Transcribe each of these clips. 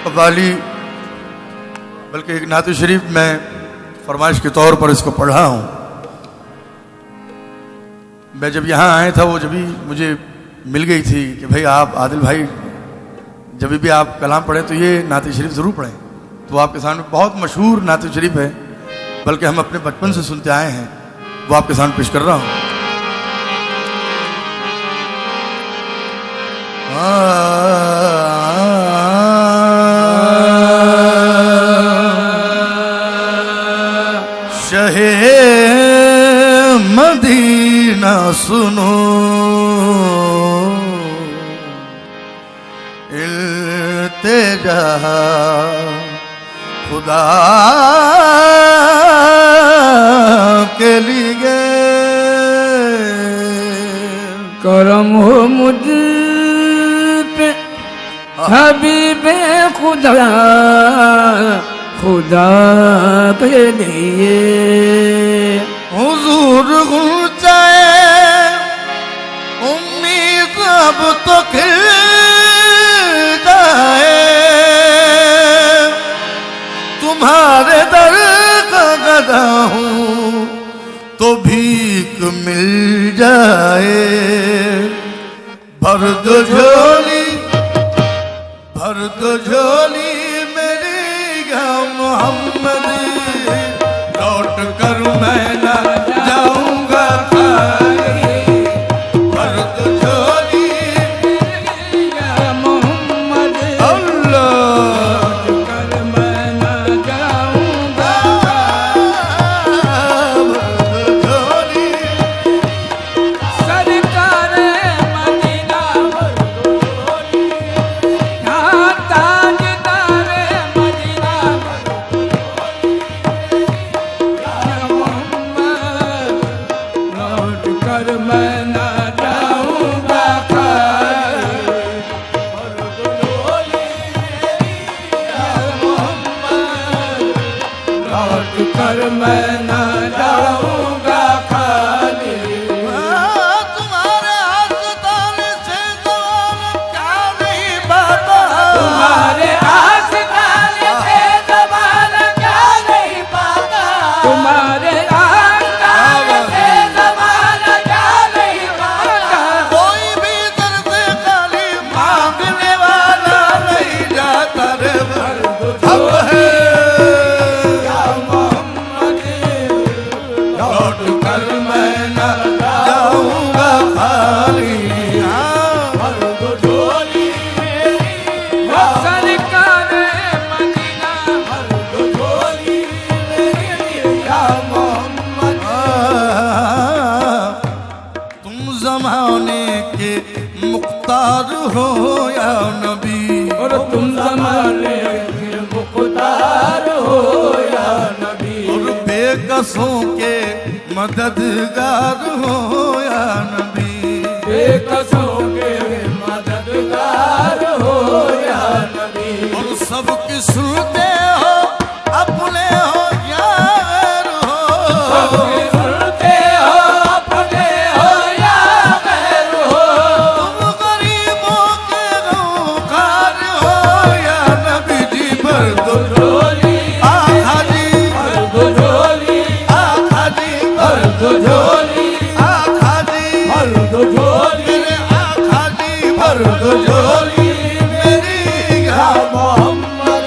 कव्वाली बल्कि एक नात शरीफ में फरमाइश के तौर पर इसको पढ़ा हूँ। मैं जब यहाँ आया था वो जब भी मुझे मिल गई थी कि भाई आप आदिल भाई जब भी आप कलाम पढ़ें तो ये नात शरीफ ज़रूर पढ़ें। तो आपके सामने बहुत मशहूर नात शरीफ है, बल्कि हम अपने बचपन से सुनते आए हैं, वो आपके सामने पेश कर रहा हूँ। शहे मदीना सुनो, इल्तिजा खुदा के लिए करम हो मुझ पे हबीबे खुदा, खुदा के लिए हुजूर गुंजाए उम्मीद अब तो खिल जाए, तुम्हारे दर का गदा हूँ तो भीख मिल जाए। भर दो झोली, भर दो झोली मेरी या मोहम्मद, लौट कर मैं ना जाऊंगा खाली। भर दो झोली या मोहम्मद, अल्लाह कर मैं न जाऊंगा। भर दो झोली सरकार मदीना भर, यहाँ ताजदार मदीना या मोहम्मद, लौट कर मैं न जाऊंगा खाली। लौट कर मैं न जाऊंगा खाली। तुम्हारे आस्तान से सवाल क्या नहीं पाता, तुम्हारे आस्तान से ज़बान क्या नहीं पाता, तुम्हारे आस्तान से ज़बान क्या नहीं पाता। कोई भी दर्द खाली मांगने वाला नहीं जाता रे। हम है या मोहम्मद, लौट कर मैं न जाऊंगा खाली। वो सरकार मदीना या मोहम्मद। तुम जमाने के मुख्तार हो या नबी, और तुम ज़माने के मुख्तार हो या नबी, और बेकसों के मददगार हो या नबी। बेकसों के मददगार हो या नबी। और सबकी सुनते हो अपने हो या गैर हो, सबके सुनते हो अपने हो या गैर हो, तुम गरीबों के गमखार हो या नबी जी। भर दो झोली आखा जी, भर दो झोली, आखा जी, भर दो झोली, आखा जी, भर दो झोली मेरे आखा जी, भर दो झोली मेरी या मोहम्मद,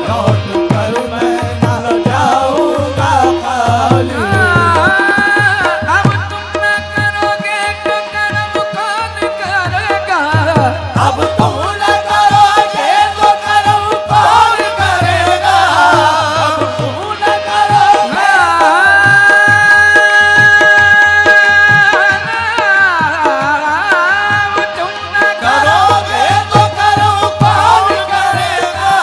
लौट कर मैं न जाऊंगा खाली। अब तुम न करोगे तो करम कौन करेगा, अब तुम न करोगे तो करम कौन करेगा, अब तुम न करोगे तुम न करोगे तो करो कौन करेगा,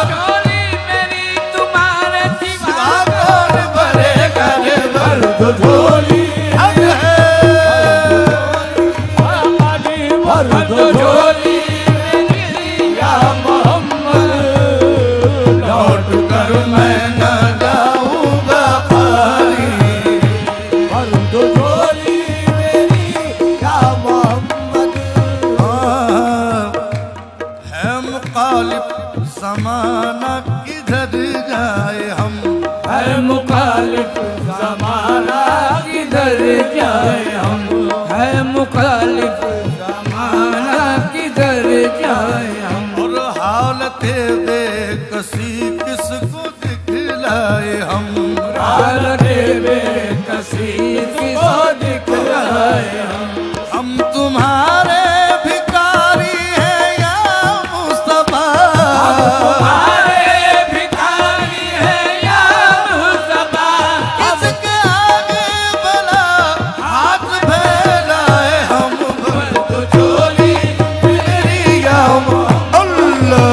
झोली मेरी तुम्हारे सिवा कौन भरेगा रे। भर तो झोली हक है, भर दो झोली मेरी या मोहम्मद, लौट कर मैं न जाऊंगा खाली। भर दो झोली मेरी या मोहम्मद। है मुकाल जमाना किधर जाए हम, है मुखालिफ जमाना किधर जाए हम, है मुखालिफ जमाना किधर जाए हम। और हालते बेकसी किसको दिखलाए हम, हालते बेकसी किसको दिखलाए हम तुम्हारे भिखारी हैं या मुस्तफा, तुम्हारे भिखारी हैं या मुस्तफा। इसके आगे भला हाथ फैलाए हम, तो चोली मेरी या अल्लाह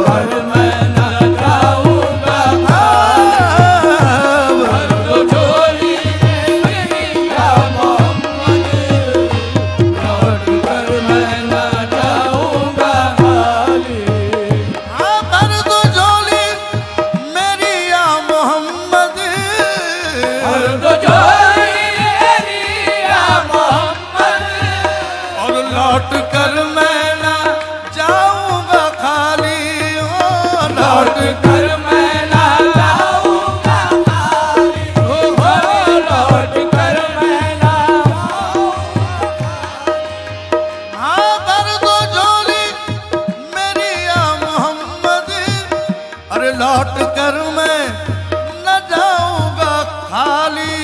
घर मैं न जाऊंगा, तो चोली मेरी या मोहम्मद, लौट कर मैं न जाऊंगा खाली। भर दो झोली मेरी या मोहम्मद, और तो चोली मेरी या मोहम्मद, और लौट कर मैं ना जाऊंगा खाली, ओ लौट कर मैं न जाऊंगा खाली। ओ लौट कर मैं न हाँ भर दो झोली मेरी या मोहम्मद, अरे लौट कर मैं न जाऊंगा खाली,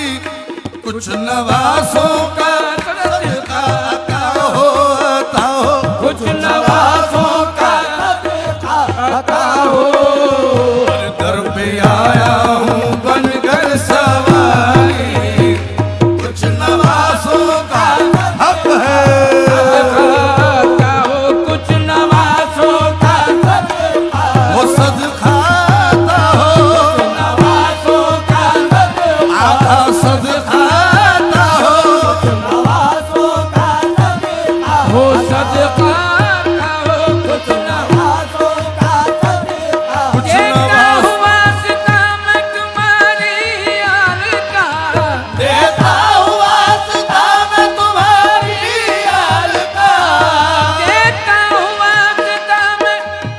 कुछ नवासों का सदका अता हो, अता हो, कुछ नवाजों का अता हो। दर पे आया हूँ बनकर सवारी, कुछ नवासों का हक है, अता हो कुछ नवाजों का सदका, वो सदका आता हो, नवाजों का सदका, आधा सदका आता हो, नवाजों का सदका हो, सदका का हो कुछ नवाजों का सदका। कुछ देता नवाज हुआ सितम तुम्हारी यार का, देता हुआ सदा मैं तुम्हारी यार का, देता हुआ सितम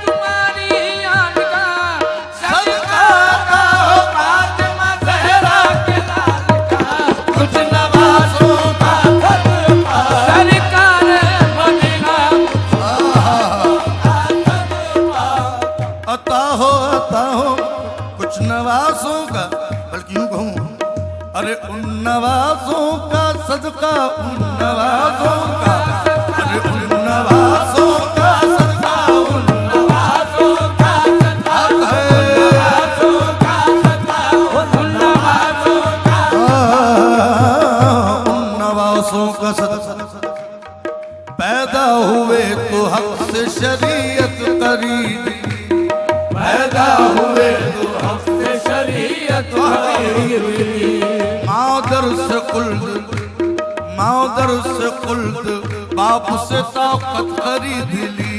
तुम्हारी यार का। सदका आता हो फातिमा ज़हरा के लाल का, कुछ नवासों का सरकार मदीना अता हो कुछ नवासों का, बल्कि यूं कहूं अरे उन नवासों का सदका, उन नवासों का, अरे उन नवासों का सदका, उन नवाज़ों का सदका, है। नवाज़ों का सदका, उन नवाज़ों का। उन नवासों का सदका, पैदा हुए तो हक से शरीयत खरीदी, पैदा हुए तो हक से शरीयत खरीदी, मादर से कुल्द, मादर से कुल्द, बाप से ताकत खरीद ली,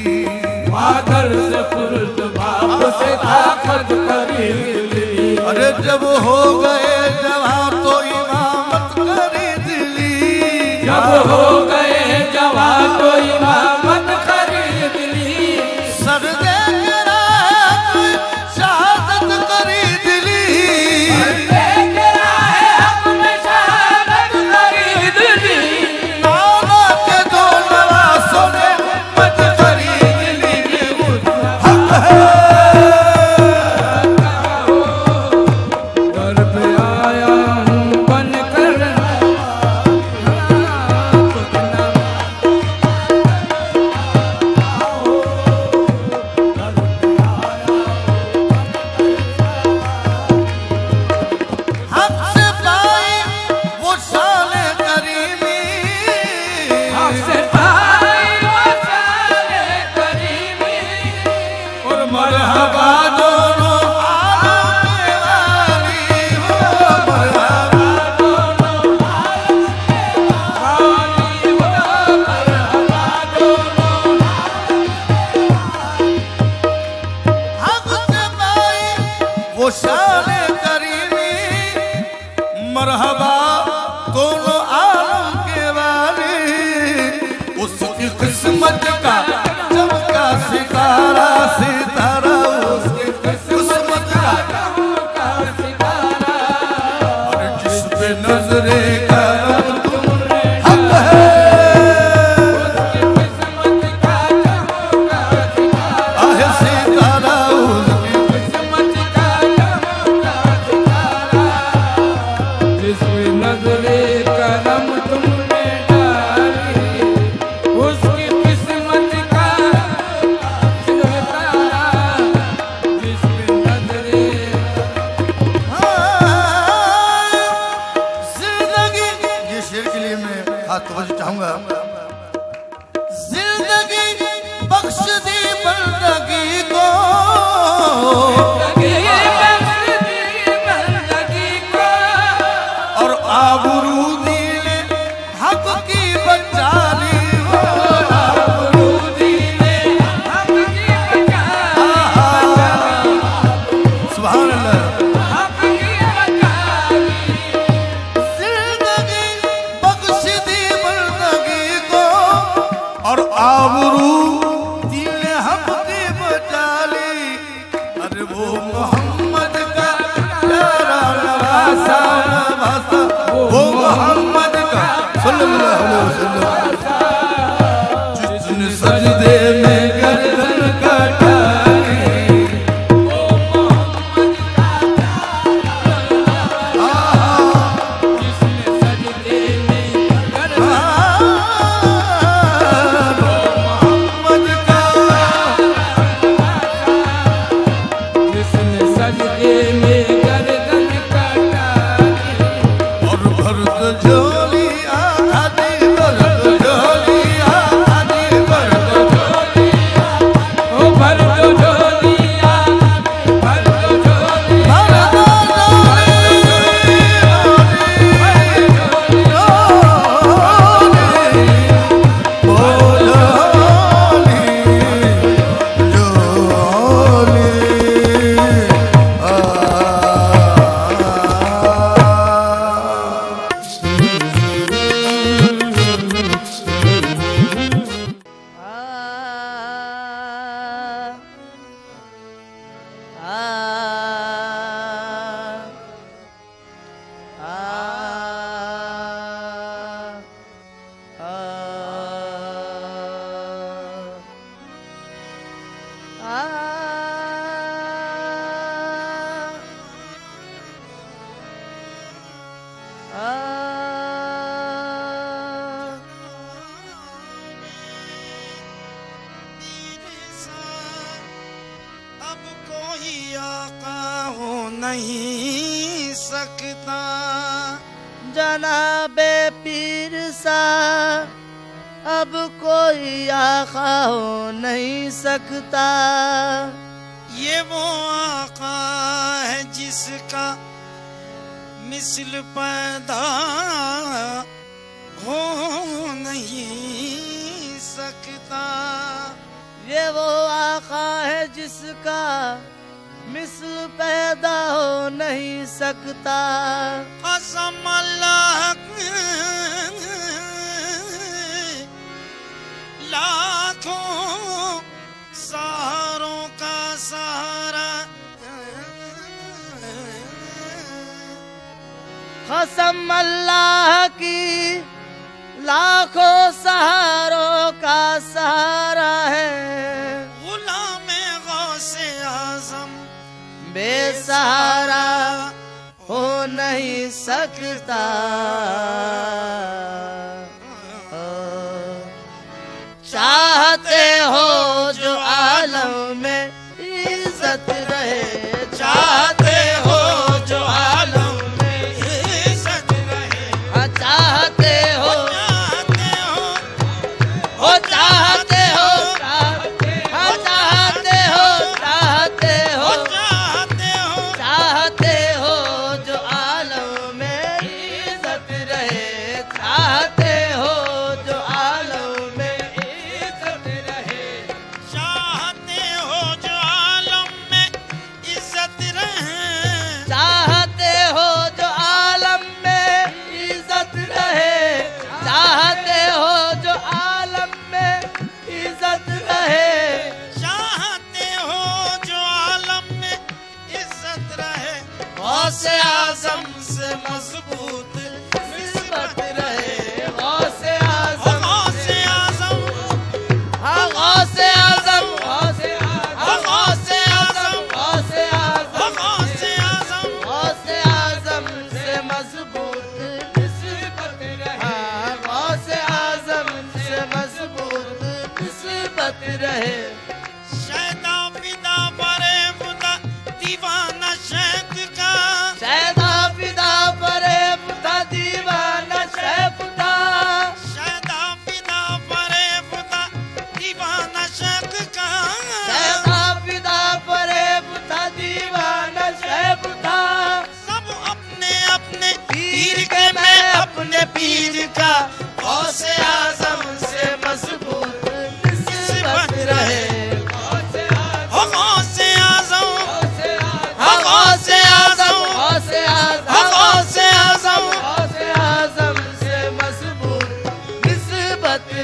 मादर से कुल्द, बाप से ताकत खरीद ली। अरे जब हो गए जवान तो इमामत खरीद ली, जब हो गए जवान तो इमामत खरीद ली, सर दे के राह शहादत खरीद ली, लेके आए हक में शहादत खरीद ली। मौला के दो नवासों ने उम्मत खरीद ली, हक है। घर पे आया हूँ बनकर हक से पाई वो शान करीमी, से भाई वसाले करीमी, और मरहबा दोनों आलम के वाली, हो मरहबा वाली वो मरहबा दोनों। हक से पाई वो शान करीमी, मरहबा दोनों आलम के वाली, उसकी किस्मत का चमका सितारा सितारा जिंदगी बख्श दी बंदगी को, और आबरू दीने हक की बचा ली हो, आबरू दीने हक की बचा ली, सुभान अल्लाह। जिंदगी बख्श दी बंदगी को, और आबरू दीने हक की बचा ली। अरे वो मोहम्मद का प्यारा नवासा, वो मोहम्मद का सल्लल्लाहु अलैहि वसल्लम, जिसने सजदे में गर्दन कटाई, वो मोहम्मद का जिसने सजदे में मोहम्मद का, जिसने सजदे में गर्दन कटाई, और भरत झोली आधी, भरत झोली आधी, भरत झोली, ओ भर दो झोलिया, भर दो झोलिया, भरत अब कोई आका हो नहीं सकता, जनाबे पीर सा अब कोई आका हो नहीं सकता। ये वो आका है जिसका मिसल पैदा हो नहीं सकता। ये वो आका है जिसका मिसल पैदा हो नहीं सकता। कसम अल्लाह की, लाखों सहारों का सहारा, कसम अल्लाह की लाखों सहारों का सहारा है। गुलाम गौसे आजम बेसहारा हो नहीं सकता। चाहते हो जो आलम में इज्जत रहे, चाहते हो जो आलम में इज्जत रहे, चाहते हो, चाहते हो, चाहते हो, चाहते हो, चाहते हो, चाहते हो, चाहते हो जो आलम में इज्जत रहे, चाहते हो जो आलम में इज्जत रहे, चाहते हो जो आलम में इज्जत रहे, चाहते हो जो आलम में इज्जत रहे, चाहते हो जो आलम में इज्जत रहे। चाहते हो जो आलम में इज्जत रहे, गौसे आज़म से मजबूत निस्बत रहे, गौसे आज़म, गौसे आजम, हाँ गौसे आज़म, गौसे आज़म, गौसे आज़म, गौसे आज़म, गौसे आजम, गौसे आज़म से मजबूत निस्बत रहे, हाँ गौसे आज़म से मजबूत निस्बत रहे। शैदा फिदा परे खुदा दीवाना शैद का, शैदा फिदा परे खुदा दीवाना शैफ था, शैदा फिदा परे खुदा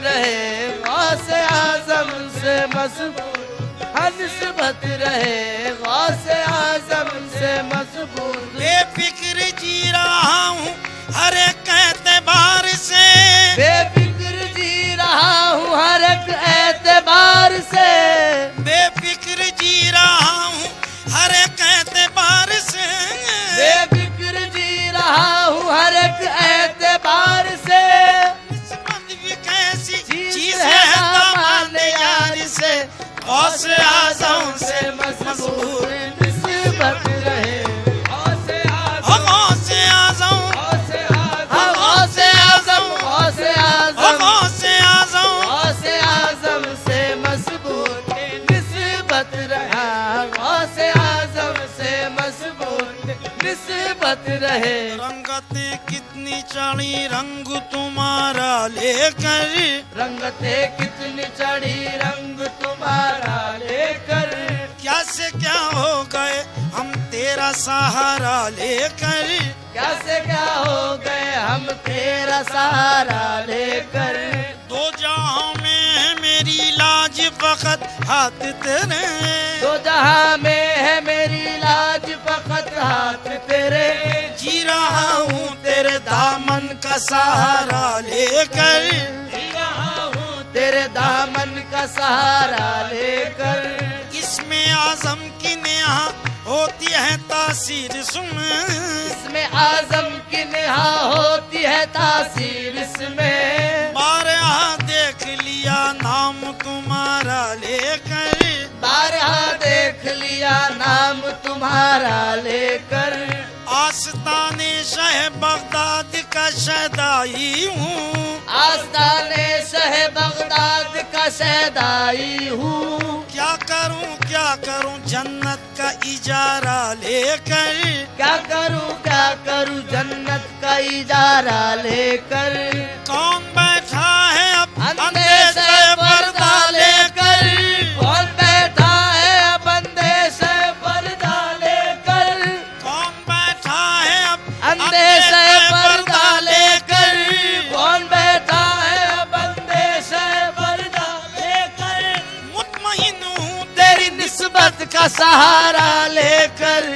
रहे गौसे आजम से मजबूत निस्बत रहे गौसे आजम से मजबूत बेफिक्र जी रहा हूँ हर एक एतबार से, बेफिक्र जी रहा हूँ हर एक एतबार से बेफिक्र जी रहा हूँ हर एक एतबार से, बेफिक्र जी रहा हूँ हर एक एतबार से निस्बत भी कैसी चीज़ चीज है है दामन दामन यार से, गौसे आजम से मजबूत निस्बत रहे गौसे आजम गौसे आजम गौसे आजम गौसे आजम गौसे आजम गौसे आजम से मजबूत निस्बत रहा गौसे आजम से मजबूत निस्बत रहे रंगतें कितनी चढ़ी रंग तुम्हारा लेकर, रंगते कितनी चढ़ी रंग तुम्हारा लेकर क्या से क्या हो गए हम तेरा सहारा लेकर, क्या से क्या हो गए हम तेरा सहारा लेकर दो जहां में है मेरी लाज फकत हाथ तेरे, दो जहां में है मेरी लाज फकत हाथ तेरे जी रहा हूँ तेरे दामन का सहारा लेकर, जी रहा हूँ तेरे दामन का सहारा लेकर इसमें आजम की नेहा होती है तासीर सुन, इसमें आजम की नेहा होती है तासीर इसमें बारहा देख लिया नाम तुम्हारा लेकर, बारहा देख लिया नाम तुम्हारा लेकर आस्ताने शह बगदाद का शहदाई हूँ, आस्ताने शह बगदाद का शहदाई हूँ क्या करूँ जन्नत का इजारा लेकर, क्या करूँ जन्नत का इजारा लेकर कौन बैठा है अब अंदेशे पर्दा लेकर कौन बैठा है अब अंदेशे पर्दा लेकर कौन बैठा है अब अंदेशे पर्दा लेकर कौन बैठा है अब अंदेशे पर्दा लेकर मुतमईन हूँ तेरी निस्बत का सहारा लेकर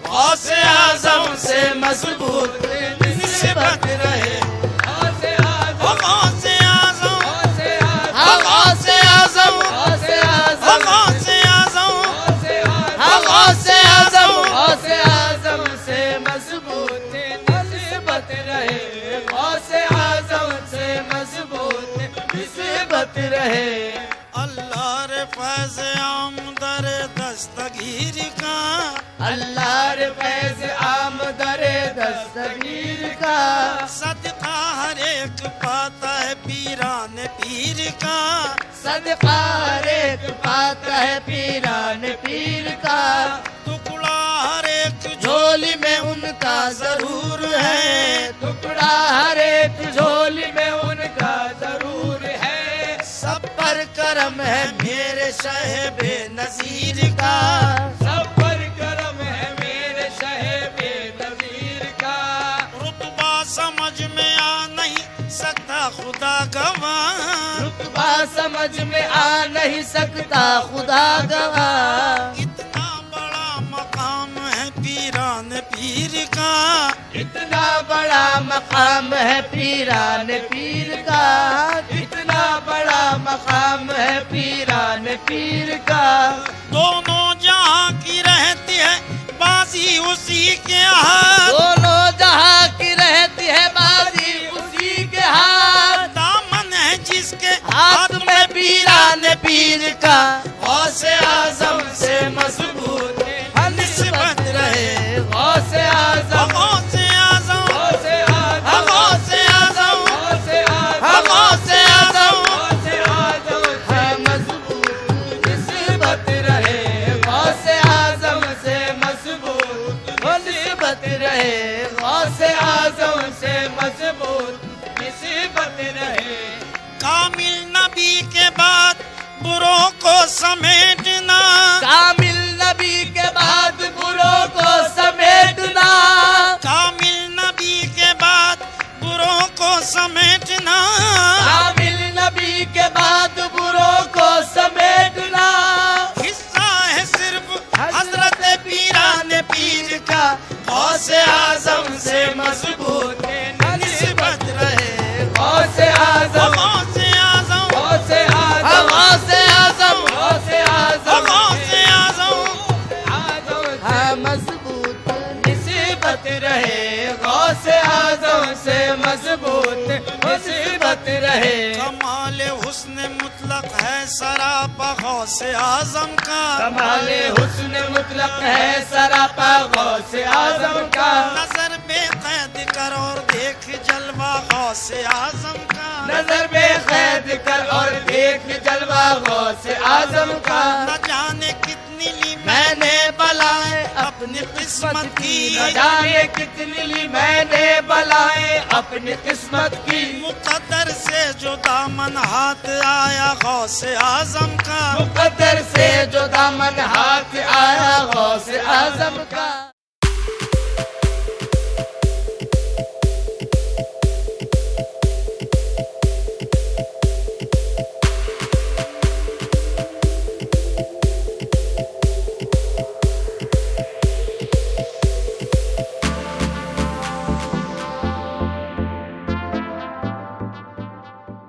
गौसे आजम से मजबूत निस्बत रहे गौसे आजम गौसे आजम गौसे आजम गौसे आजम गौसे आजम गौसे आजम गौसे आजम से मजबूत निस्बत रहे गौसे आजम से मजबूत निस्बत रहे अल्लाह रे फैज़ आम दर दस्तगीर का, अल्लाह रे फैज़ आम दरे दस्तगीर का सदका हर एक पाता है पीरान पीर का, सदका हर एक पाता है पीरान पीर का टुकड़ा हर एक झोली में उनका जरूर है टुकड़ा हर एक झोली में उनका जरूर है सब पर करम है मेरे शहबे नजीर का सब पर करम है मेरे शहबे नजीर का रुतबा समझ में आ नहीं सकता खुदा गवाह, रुतबा समझ में आ नहीं सकता खुदा गवाह इतना बड़ा मकाम है पीरान पीर का, इतना बड़ा मकाम है पीरान पीर का इतना बड़ा मकाम है पीरान पीर का दोनों जहां की रहती है बाजी उसी के हाथ, दोनों जहां की रहती है बाजी उसी के हाथ दामन है जिसके हाथ में पीरान पीर का गौसे आजम से मजबूत निस्बत रहे गौसे आजम गौसे आजम गौसे आजम गौसे आजम गौसे आजम गौसे आजम गौसे आजम है मजबूत निस्बत रहे गौसे आजम से मजबूत निस्बत रहे गौसे आजम से मजबूत निस्बत रहे कामिल नबी के बाद बुरों को समेटना, कामिल नबी के बाद बुरों को समेटना कामिल नबी के बाद बुरों को समेटना, कामिल से मजबूत मुसीबत रहे। कमाले हुस्न मुतलक है सरापा गौसे आजम का, कमाले हुस्न मुतलक है सरापा गौसे आजम का। नजर बेकैद कर और देख जलवा गौसे आजम का, नजर बेकैद कर और देख जलवा गौसे आजम का। न जाने कितनी ली मैंने बलाएं अपनी किस्मत की, न जाने कितनी ली मैंने बलाएं अपनी किस्मत की। मुकद्दर से जो दामन हाथ आया गौसे आजम का, मुकद्दर से जो दामन हाथ आया गौसे आजम का।